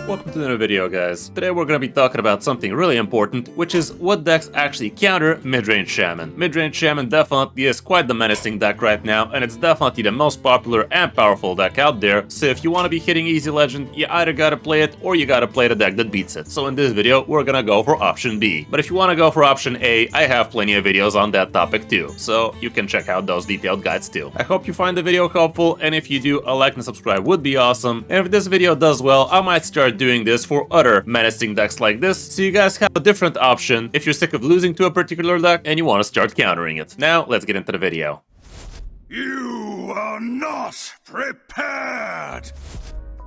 Welcome to another video, guys. Today we're going to be talking about something really important, which is what decks actually counter Midrange Shaman. Midrange Shaman definitely is quite the menacing deck right now, and it's definitely the most popular and powerful deck out there, so if you want to be hitting easy legend, you either gotta play it or you gotta play the deck that beats it. So in this video, we're gonna go for option B. But if you want to go for option A, I have plenty of videos on that topic too, so you can check out those detailed guides too. I hope you find the video helpful, and if you do, a like and subscribe would be awesome. And if this video does well, I might start doing this for other menacing decks like this, so you guys have a different option if you're sick of losing to a particular deck and you want to start countering it. Now, let's get into the video. You are not prepared!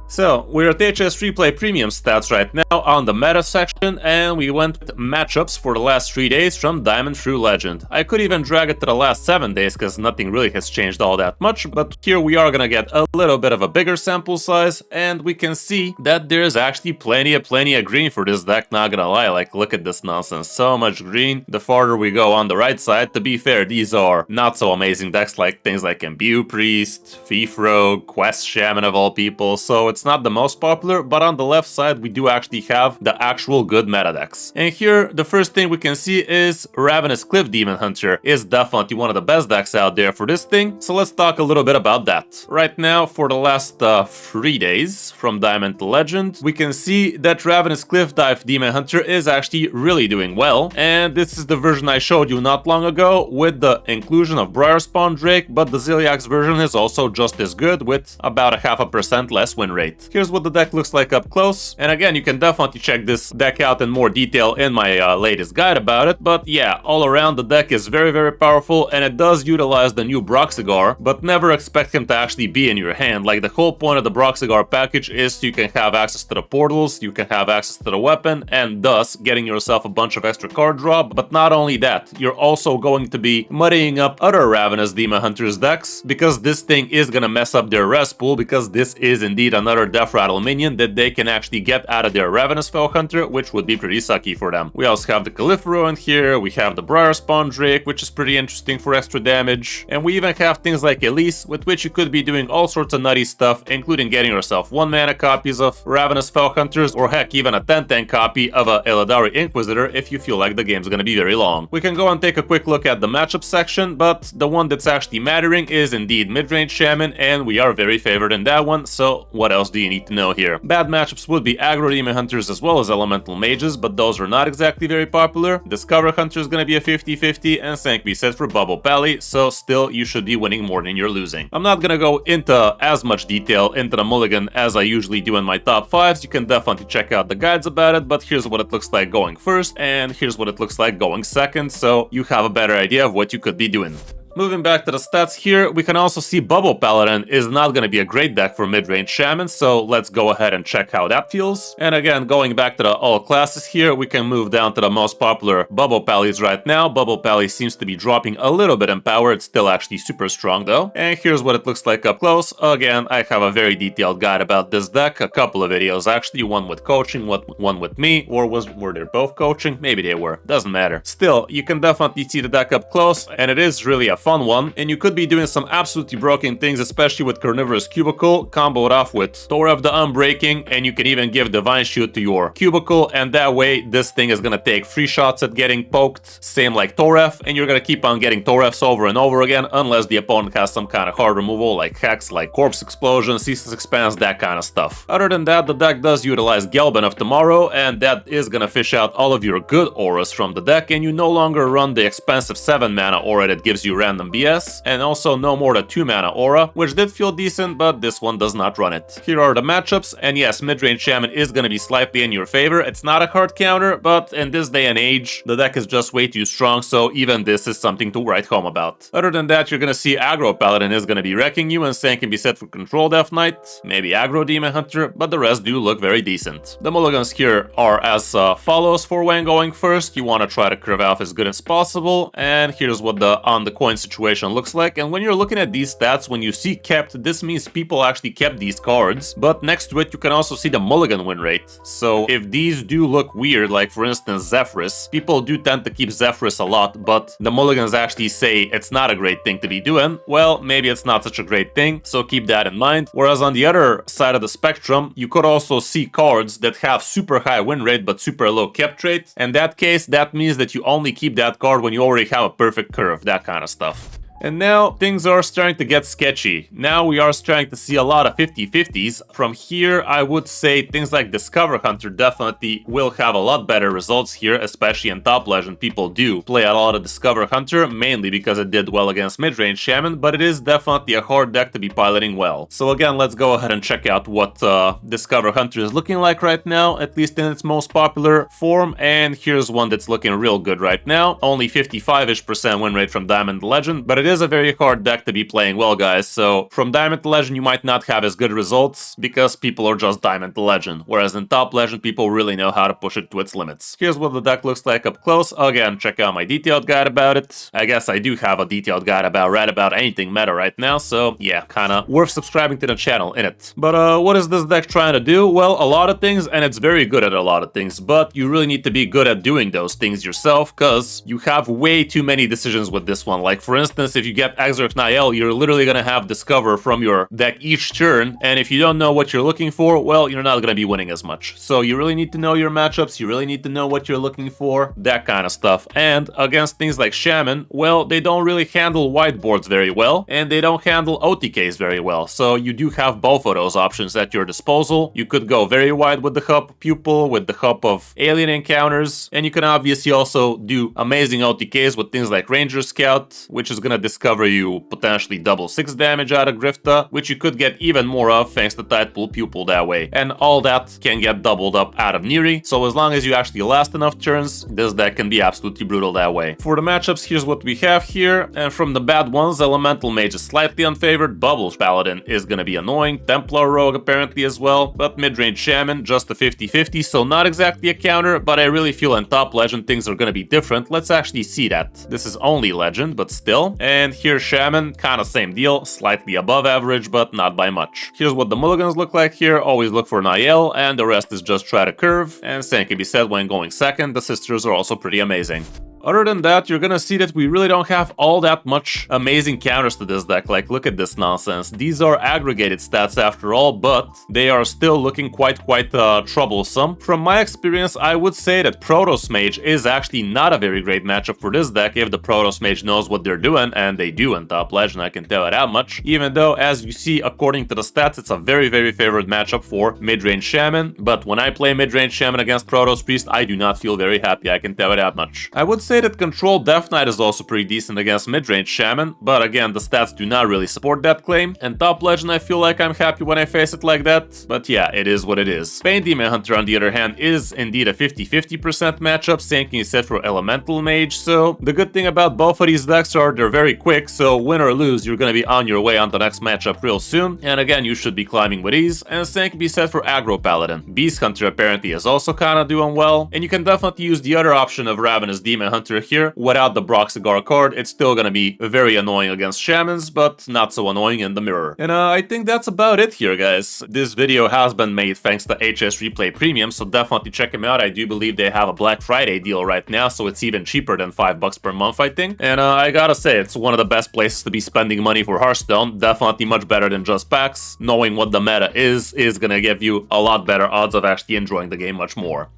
So, we're at HS Replay Premium Stats right now on the meta section, and we went with matchups for the last 3 days from Diamond through Legend. I could even drag it to the last 7 days because nothing really has changed all that much, but here we are gonna get a little bit of a bigger sample size, and we can see that there's actually plenty of green for this deck, not gonna lie. Like, look at this nonsense, so much green. The farther we go on the right side, to be fair, these are not so amazing decks like things like Imbue Priest, Thief Rogue, Quest Shaman of all people, so it's not the most popular, but on the left side we do actually have the actual good meta decks. And here the first thing we can see is Ravenous Cliff Demon Hunter is definitely one of the best decks out there for this thing, so let's talk a little bit about that. Right now, for the last 3 days from Diamond to Legend, we can see that Ravenous Cliff Dive Demon Hunter is actually really doing well, and this is the version I showed you not long ago with the inclusion of Briarspawn Drake, but the Ziliax version is also just as good with about a 0.5% less win rate. Here's what the deck looks like up close, and again, you can definitely check this deck out in more detail in my latest guide about it, but yeah, all around the deck is very powerful, and it does utilize the new Broxigar, but never expect him to actually be in your hand. Like, the whole point of the Broxigar package is so you can have access to the portals, you can have access to the weapon, and thus getting yourself a bunch of extra card draw. But not only that, you're also going to be muddying up other Ravenous Demon Hunters decks, because this thing is gonna mess up their rest pool, because this is indeed another Death Rattle minion that they can actually get out of their Ravenous Fell Hunter, which would be pretty sucky for them. We also have the Califero in here, we have the Briarspawn Drake, which is pretty interesting for extra damage, and we even have things like Elise, with which you could be doing all sorts of nutty stuff, including getting yourself 1 mana copies of Ravenous Fell Hunters, or heck, even a 10/10 copy of a Illidari Inquisitor if you feel like the game's gonna be very long. We can go and take a quick look at the matchup section, but the one that's actually mattering is indeed Midrange Shaman, and we are very favored in that one, so what else do you need to know here? Bad matchups would be Aggro Demon Hunters as well as Elemental Mages, but those are not exactly very popular. Discover Hunter is gonna be a 50-50, and Sanctity set for Bubble Pally, so still you should be winning more than you're losing. I'm not gonna go into as much detail into the mulligan as I usually do in my top 5s. You can definitely check out the guides about it, but here's what it looks like going first, and here's what it looks like going second, so you have a better idea of what you could be doing. Moving back to the stats here, we can also see Bubble Paladin is not going to be a great deck for Midrange Shaman, so let's go ahead and check how that feels. And again, going back to the all classes here, we can move down to the most popular Bubble Pallies right now. Bubble Pally seems to be dropping a little bit in power, it's still actually super strong though. And here's what it looks like up close. Again, I have a very detailed guide about this deck, a couple of videos actually, one with coaching, one with me, or were they both coaching? Maybe they were, doesn't matter. Still, you can definitely see the deck up close, and it is really a fun one, and you could be doing some absolutely broken things, especially with Carnivorous Cubicle, combo it off with Toref the Unbreaking, and you can even give Divine Shield to your Cubicle, and that way this thing is gonna take 3 shots at getting poked, same like Toref, and you're gonna keep on getting Torefs over and over again, unless the opponent has some kind of hard removal like Hex, like Corpse Explosion, Ceaseless Expanse, that kind of stuff. Other than that, the deck does utilize Gelben of Tomorrow, and that is gonna fish out all of your good auras from the deck, and you no longer run the expensive 7 mana aura that gives you random BS, and also no more the 2 mana aura, which did feel decent, but this one does not run it. Here are the matchups, and yes, Midrange Shaman is gonna be slightly in your favor. It's not a hard counter, but in this day and age, the deck is just way too strong, so even this is something to write home about. Other than that, you're gonna see Aggro Paladin is gonna be wrecking you, and Sang can be set for Control Death Knight, maybe Aggro Demon Hunter, but the rest do look very decent. The mulligans here are as follows for when going first. You wanna try to curve off as good as possible, and here's what the on the coin situation looks like. And when you're looking at these stats, when you see kept, this means people actually kept these cards. But next to it, you can also see the mulligan win rate. So if these do look weird, like for instance Zephrys, people do tend to keep Zephrys a lot, but the mulligans actually say it's not a great thing to be doing, well, maybe it's not such a great thing, so keep that in mind. Whereas on the other side of the spectrum, you could also see cards that have super high win rate but super low kept rate. In that case, that means that you only keep that card when you already have a perfect curve, that kind of stuff. And now things are starting to get sketchy. Now we are starting to see a lot of 50-50s. From here, I would say things like Discover Hunter definitely will have a lot better results here, especially in Top Legend. People do play a lot of Discover Hunter, mainly because it did well against Midrange Shaman, but it is definitely a hard deck to be piloting well. So again, let's go ahead and check out what Discover Hunter is looking like right now, at least in its most popular form. And here's one that's looking real good right now. Only 55-ish% win rate from Diamond to Legend, but it is a very hard deck to be playing well, guys. So from Diamond to Legend, you might not have as good results because people are just Diamond to Legend, whereas in Top Legend, people really know how to push it to its limits. Here's what the deck looks like up close. Again, check out my detailed guide about it. I guess I do have a detailed guide about right about anything meta right now, so yeah, kinda worth subscribing to the channel in it. But what is this deck trying to do? Well, a lot of things, and it's very good at a lot of things, but you really need to be good at doing those things yourself, because you have way too many decisions with this one. Like for instance, if you get Exarch Niall, you're literally gonna have Discover from your deck each turn, and if you don't know what you're looking for, well, you're not gonna be winning as much. So you really need to know your matchups, you really need to know what you're looking for, that kind of stuff. And against things like Shaman, well, they don't really handle whiteboards very well, and they don't handle OTKs very well. So you do have both of those options at your disposal. You could go very wide with the hub Pupil, with the hub of Alien Encounters, and you can obviously also do amazing OTKs with things like Ranger Scout, which is gonna discover you potentially double 6 damage out of Grifta, which you could get even more of thanks to Tidepool Pupil that way. And all that can get doubled up out of Neri, so as long as you actually last enough turns, this deck can be absolutely brutal that way. For the matchups, here's what we have here, and from the bad ones, Elemental Mage is slightly unfavored, Bubble Paladin is gonna be annoying, Templar Rogue apparently as well, but Midrange Shaman, just a 50-50, so not exactly a counter, but I really feel in Top Legend things are gonna be different. Let's actually see that. This is only Legend, but still. And here's Shaman, kinda same deal, slightly above average, but not by much. Here's what the mulligans look like here. Always look for Niall, and the rest is just try to curve. And same can be said when going second. The sisters are also pretty amazing. Other than that, you're gonna see that we really don't have all that much amazing counters to this deck. Like, look at this nonsense. These are aggregated stats after all, but they are still looking quite troublesome. From my experience, I would say that Protoss Mage is actually not a very great matchup for this deck if the Protoss Mage knows what they're doing, and they do in Top Legend, I can tell it that much. Even though, as you see, according to the stats, it's a very favorite matchup for Midrange Shaman, but when I play Midrange Shaman against Protoss Priest, I do not feel very happy, I can tell it that much. I would say that Control Death Knight is also pretty decent against Midrange Shaman, but again, the stats do not really support that claim. And Top Legend, I feel like I'm happy when I face it like that, but yeah, it is what it is. Pain Demon Hunter, on the other hand, is indeed a 50-50% matchup, same can be said for Elemental Mage, so the good thing about both of these decks are they're very quick, so win or lose, you're gonna be on your way on the next matchup real soon, and again, you should be climbing with ease, and same can be said for Aggro Paladin. Beast Hunter apparently is also kinda doing well, and you can definitely use the other option of Ravenous Demon Hunter here. Without the Brock Cigar card, it's still gonna be very annoying against Shamans, but not so annoying in the mirror. And I think that's about it here, guys. This video has been made thanks to HS Replay Premium, so definitely check them out. I do believe they have a Black Friday deal right now, so it's even cheaper than $5 per month, I think. And I gotta say, it's one of the best places to be spending money for Hearthstone. Definitely much better than just packs. Knowing what the meta is gonna give you a lot better odds of actually enjoying the game much more.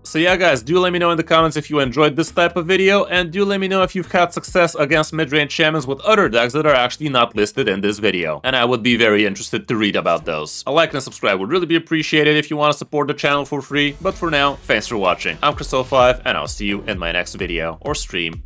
So yeah, guys, do let me know in the comments if you enjoyed this type of video, and do let me know if you've had success against Midrange Shamans with other decks that are actually not listed in this video, and I would be very interested to read about those. A like and a subscribe would really be appreciated if you want to support the channel for free, but for now, thanks for watching. I'm Kris05, and I'll see you in my next video or stream.